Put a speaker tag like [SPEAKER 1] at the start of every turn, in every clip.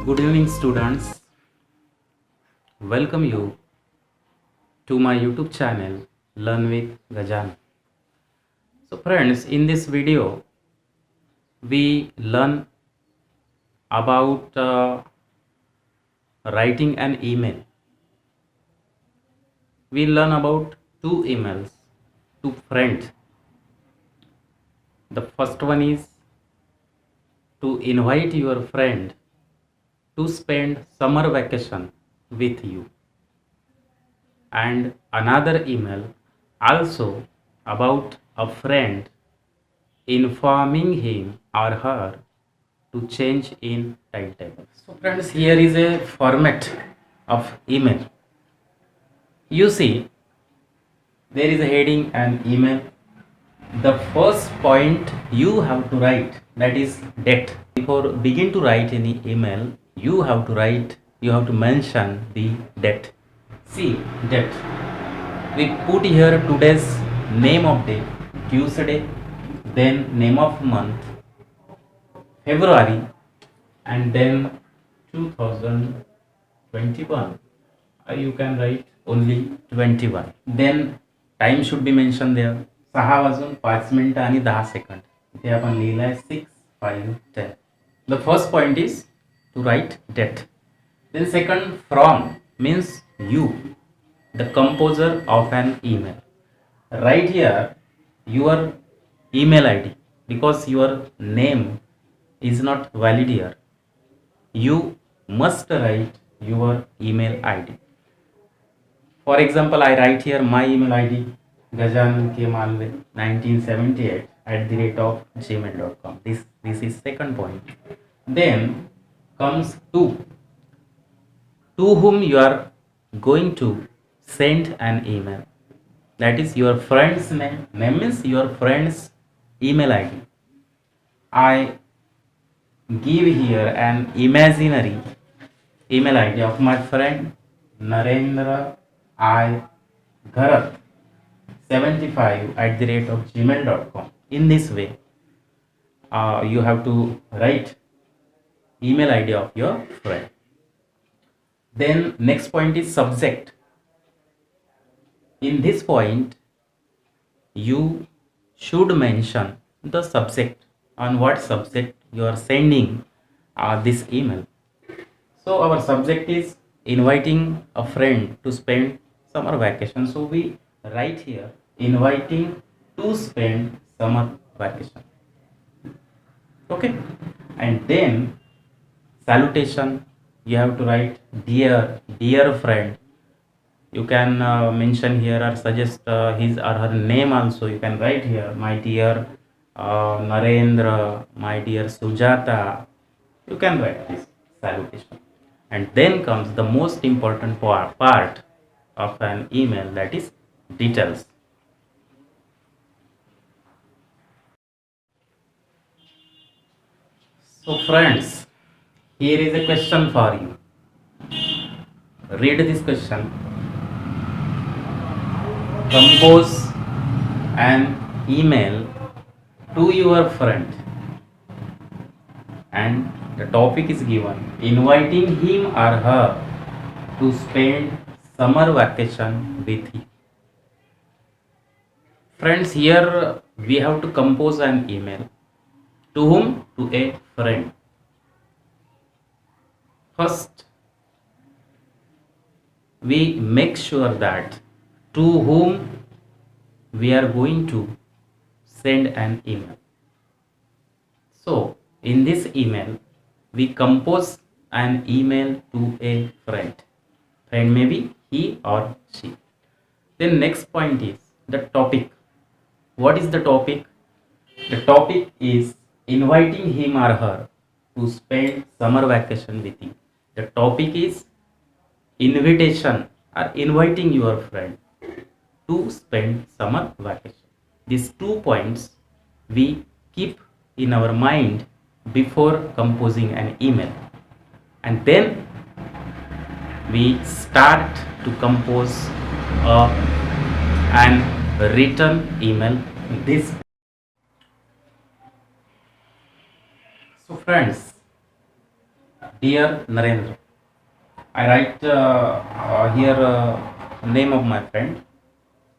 [SPEAKER 1] Good evening, students. Welcome you to my YouTube channel, Learn with Gajan. So, friends, in this video, we learn about writing an email. We learn about two emails to friends. The first one is to invite your friend to spend summer vacation with you, and another email also about a friend informing him or her to change in timetable. So friends, here is a format of email. You see, there is a heading and email. The first point you have to write, that is date. Before begin to write any email, you have to mention the date. See, date. We put here today's name of day, Tuesday, then name of month, February, and then 2021. You can write only 21. Then time should be mentioned there. 6:05 आणि 10 second. इथे आपण लिहिलंय 6:05:10. The first point is to write date. Then second, from means you, the composer of an email. Write here your email ID because your name is not valid here. You must write your email ID. For example, I write here my email ID Gajan K. Malve 1978 @gmail.com. This is second point. Then comes to whom you are going to send an email. That is your friend's name. Name means your friend's email ID. I give here an imaginary email ID of my friend Narendra I Gharat 75 @gmail.com. In this way, you have to write email ID of your friend. Then next point is subject. In this point, you should mention the subject, on what subject you are sending this email. So our subject is inviting a friend to spend summer vacation. So we write here inviting to spend summer vacation. Okay. And then salutation, you have to write dear friend. You can mention here or suggest his or her name also. You can write here my dear Narendra, my dear Sujata. You can write this salutation. And then comes the most important part of an email, that is details. So friends, here is a question for you. Read this question. Compose an email to your friend, and the topic is given inviting him or her to spend summer vacation with you. Friends, here we have to compose an email. To whom? To a friend. First, we make sure that to whom we are going to send an email. So in this email, we compose an email to a friend. Friend may be he or she. Then next point is the topic. What is the topic? The topic is inviting him or her to spend summer vacation with you. The topic is invitation or inviting your friend to spend summer vacation. These 2 points we keep in our mind before composing an email, and then we start to compose an written email. This. So friends, Dear Narendra, I write here name of my friend,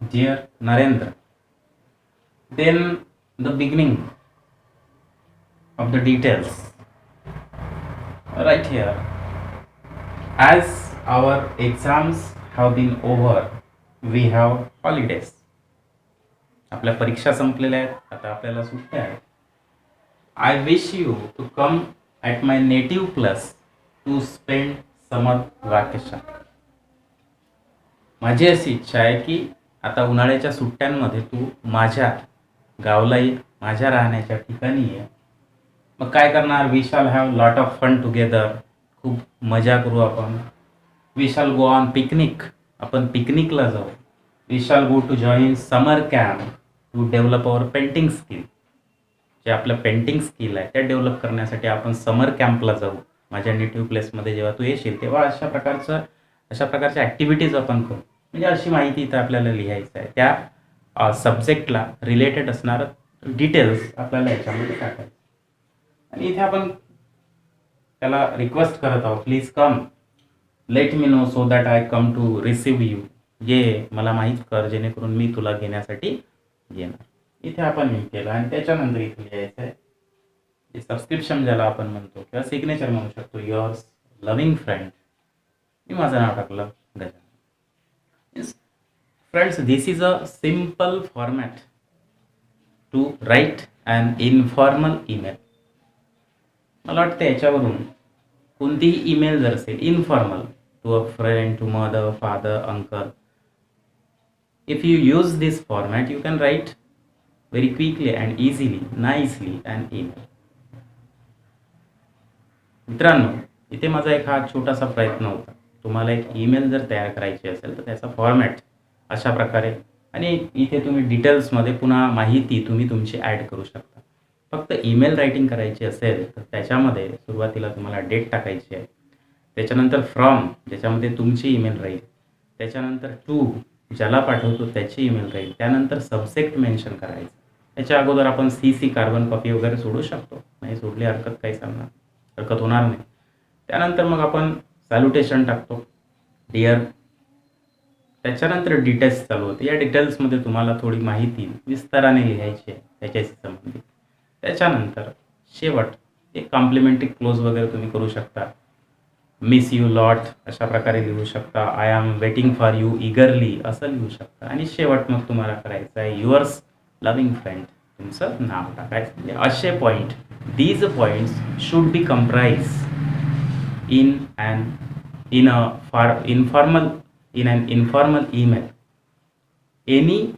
[SPEAKER 1] Dear Narendra. Then the beginning of the details right here. As our exams have been over, we have holidays. आपल्या परीक्षा संपलेल्या आहेत, आता आपल्याला सुट्ट्या आहेत. I wish you to come at my native place to spend summer vacation. माझी अशी इच्छा आहे की आता उन्हाळ्याच्या सुट्ट्यांमध्ये तू माझ्या गावला ये, माझ्या राहण्याच्या ठिकाणी ये. मग काय करणार? We shall have lot of fun together. खूप मजा करू आपण. We shall go on picnic. आपण पिकनिकला जाऊ. We shall go to join summer camp to develop our painting skill. जे आपलं पेंटिंग स्किल आहे त्या डेव्हलप करण्यासाठी आपण समर कॅम्पला जाऊ. माझ्या नेटिव्ह प्लेसमध्ये जेव्हा तू येशील तेव्हा अशा प्रकारच्या ॲक्टिव्हिटीज आपण करू. म्हणजे अशी माहिती इथं आपल्याला लिहायचं आहे. त्या सब्जेक्टला रिलेटेड असणारं डिटेल्स आपल्याला याच्यामध्ये टाकायचं. आणि इथे आपण त्याला रिक्वेस्ट करत आहोत, please come, let me know so that I come to receive you. ये मला माहीत कर जेणेकरून मी तुला घेण्यासाठी येणार. इथे आपण लिंक केलं आणि त्याच्यानंतर इथे लिहायचं आहे सबस्क्रिप्शन ज्याला आपण म्हणतो किंवा सिग्नेचर म्हणू शकतो, युअर्स लव्हिंग फ्रेंड. मी माझं नाव टाकलं Gajanan. Friends, this is a simple format to write an informal email. मला वाटतं याच्यावरून कोणतीही ईमेल जर असेल informal to a friend, to mother, father, uncle, if you use this format you can write very quickly and easily, nicely an email. मित्रांनो, इथे माझा एक हा छोटासा प्रयत्न होता. तुम्हाला एक ईमेल जर तयार करायची असेल तर त्याचा फॉर्मॅट अशा प्रकारे, आणि इथे तुम्ही डिटेल्समध्ये पुन्हा माहिती तुम्ही तुमची ॲड करू शकता. फक्त ईमेल रायटिंग करायची असेल तर त्याच्यामध्ये सुरुवातीला तुम्हाला डेट टाकायची आहे, त्याच्यानंतर फ्रॉम ज्याच्यामध्ये तुमची ईमेल राहील, त्याच्यानंतर टू ज्याला पाठवतो त्याची ईमेल राहील, त्यानंतर सब्जेक्ट मेन्शन करायचं. याच्या अगोदर आपण CC कार्बन कॉपी वगैरे सोडू शकतो, नाही सोडली हरकत होणार नाही. त्यानंतर मग आपण सॅल्युटेशन टाकतो, डिअर. त्याच्यानंतर डिटेल्स चालू होते. या डिटेल्समध्ये तुम्हाला थोडी माहिती विस्ताराने लिहायची आहे त्याच्याशी संबंधित. त्याच्यानंतर शेवट एक कॉम्प्लिमेंटरी क्लोज वगैरे तुम्ही करू शकता. मिस यू लॉट अशा प्रकारे लिहू शकता. I am waiting for you eagerly असं लिहू शकता. आणि शेवट मग तुम्हाला करायचं आहे युअर्स लव्हिंग फ्रेंड, तुमचं नाव टाकायचं. म्हणजे असे point, these points should be comprise in an informal email. Any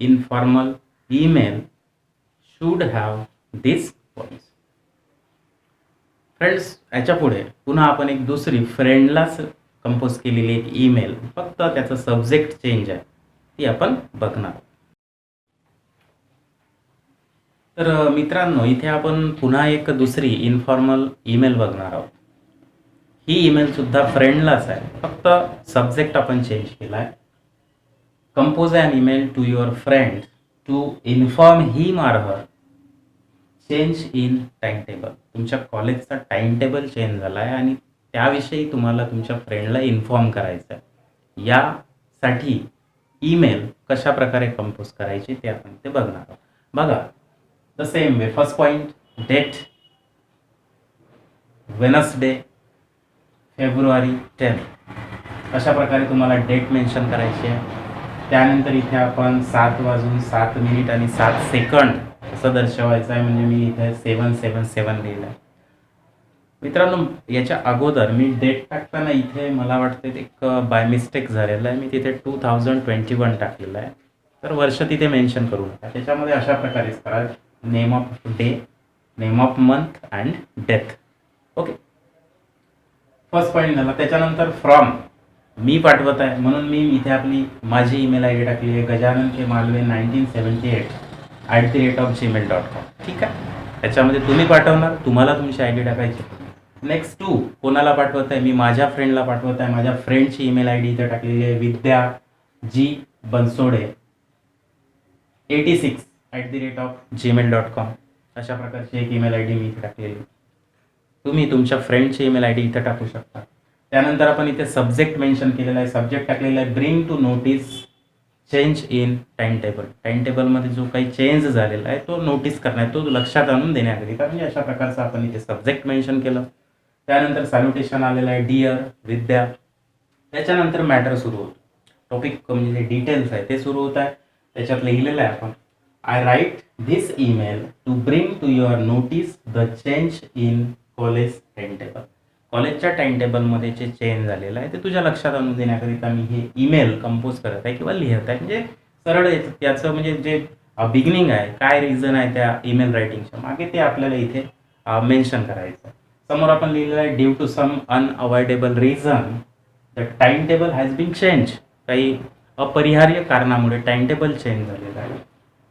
[SPEAKER 1] informal email should have these points. Friends, याच्या पुढे पुन्हा आपण एक दुसरी फ्रेंडलाच कंपोज केलेली एक ईमेल, फक्त त्याचं सब्जेक्ट चेंज आहे, ती आपण बघणार. तर मित्रांनो, इथे आपण पुन्हा एक दुसरी इन्फॉर्मल ईमेल बघणार आहोत. ही ईमेल सुद्धा फ्रेंडलाच आहे, फक्त सब्जेक्ट आपण चेंज केला आहे. Compose an email to your friend to inform him or her change in time table. तुमच्या कॉलेजचा टाइम टेबल चेंज झाला आहे आणि त्याविषयी तुम्हाला तुमच्या फ्रेंडला इन्फॉर्म करायचं आहे. यासाठी ईमेल कशा प्रकारे कंपोज करायची ते आपण ते बघणार आहोत. बघा, the same way. First point, date Wednesday February 10. अशा प्रकारे तुम्हाला डेट मेन्शन करायची आहे. त्यानंतर इथे आपण 7:07 आणि 7 असं दर्शवायचं आहे, म्हणजे मी इथे 777 लिहिलं आहे. मित्रांनो, याच्या अगोदर मी डेट टाकताना इथे मला वाटतं एक बाय मिस्टेक झालेलं आहे. मी तिथे 2021 टाकलेलं आहे, तर वर्ष तिथे मेन्शन करू नका. त्याच्यामध्ये अशा प्रकारेच करा, name of day, name of month and death. Okay, first point झाला. त्याच्यानंतर फ्रॉम मी पाठवत आहे, म्हणून मी इथे आपली माझी ईमेल आय डी टाकली आहे, गजानन के मालवे 1978@gmail.com. ठीक आहे, त्याच्यामध्ये तुम्ही पाठवणार, तुम्हाला तुमची आय डी टाकायची. नेक्स्ट टू कोणाला पाठवत आहे, मी माझ्या फ्रेंडला पाठवत आहे. माझ्या फ्रेंडची ईमेल आय डी इथे टाकलेली आहे, विद्या जी बनसोडे 86@gmail.com. अशा प्रकारची एक ईमेल आय डी मी इथे टाकलेली. तुम्ही तुमच्या फ्रेंडचे ईमेल आय डी इथं टाकू शकता. त्यानंतर आपण इथे सब्जेक्ट मेन्शन केलेला आहे. सब्जेक्ट टाकलेला आहे bring to notice change in time table. Time टेबलमध्ये जो काही चेंज झालेला आहे तो नोटीस करण्यात, तो लक्षात आणून देण्याकरिता, म्हणजे अशा प्रकारचं आपण इथे सब्जेक्ट मेन्शन केलं. त्यानंतर सॅल्युटेशन आलेलं आहे डिअर विद्या. त्याच्यानंतर मॅटर सुरू होतो. टॉपिक म्हणजे जे डिटेल्स आहे ते सुरू होत आहे. त्याच्यात लिहिलेलं आहे आपण I write this email to bring to your notice the change in college time table. कॉलेजच्या टाइम टेबलमध्ये जे चेंज झालेलं आहे ते तुझ्या लक्षात आणून देण्याकरिता मी हे ईमेल कंपोज करत आहे किंवा लिहित आहे. म्हणजे सरळ त्याचं म्हणजे जे बिगिनिंग आहे, काय रिझन आहे त्या ईमेल रायटिंगच्या मागे, ते आपल्याला इथे मेन्शन करायचं. समोर आपण लिहिलेलं आहे due to some unavoidable reason the time table has been change. काही अपरिहार्य कारणामुळे टाइम टेबल चेंज झालेलं आहे.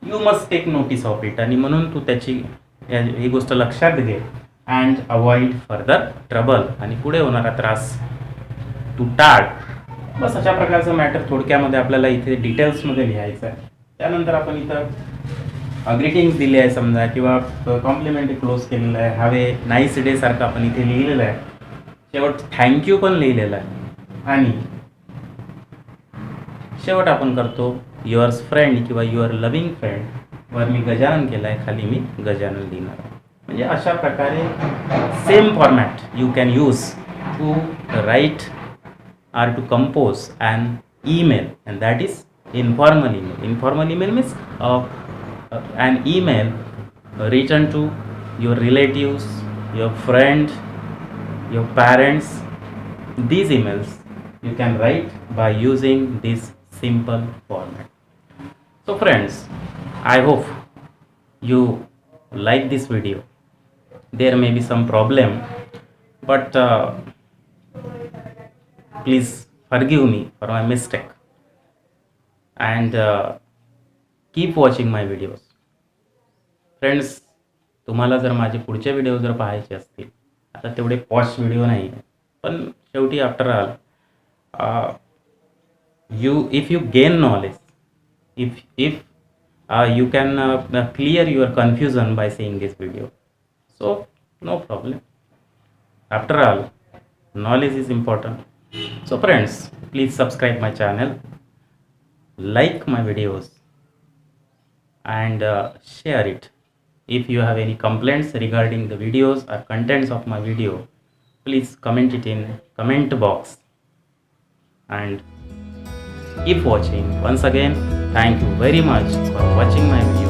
[SPEAKER 1] You must take notice of it. आणि म्हणून तू त्याची ही गोष्ट लक्षात घे. And avoid further trouble. आणि पुढे होणारा त्रास तू टाळ. बस अशा प्रकारचं मॅटर थोडक्यामध्ये आपल्याला इथे डिटेल्समध्ये लिहायचं आहे. त्यानंतर आपण इथं ग्रीटिंग्स दिले आहे समजा, किंवा कॉम्प्लिमेंटरी क्लोज केलेलं आहे. हॅव ए नाईस डे सारखं आपण इथे लिहिलेलं आहे. शेवट थँक्यू पण लिहिलेलं आहे. आणि शेवट आपण करतो युअर्स फ्रेंड किंवा युअर लव्हिंग फ्रेंड. वर मी गजानन केलं आहे, खाली मी गजानन लिहिणार आहे. म्हणजे अशा प्रकारे same format you can use to write or to compose an email, and that is informal email. Informal email means an email written to your relatives, your friend, your parents. These emails you can write by using this simple format. So friends, I hope you like this video. There may be some problem, but please forgive me for my mistake, and keep watching my videos. Friends, तुम्हाला जर माझे पुढचे video जर पाहायचे असतील, आता तेवढे posh video नाही आहे, पण शेवटी after all if you gain knowledge, if you can clear your confusion by seeing this video, so no problem. After all, knowledge is important. So friends, please subscribe my channel, like my videos, and share it. If you have any complaints regarding the videos or contents of my video, please comment it in comment box, and keep watching. Once again, thank you very much for watching my video.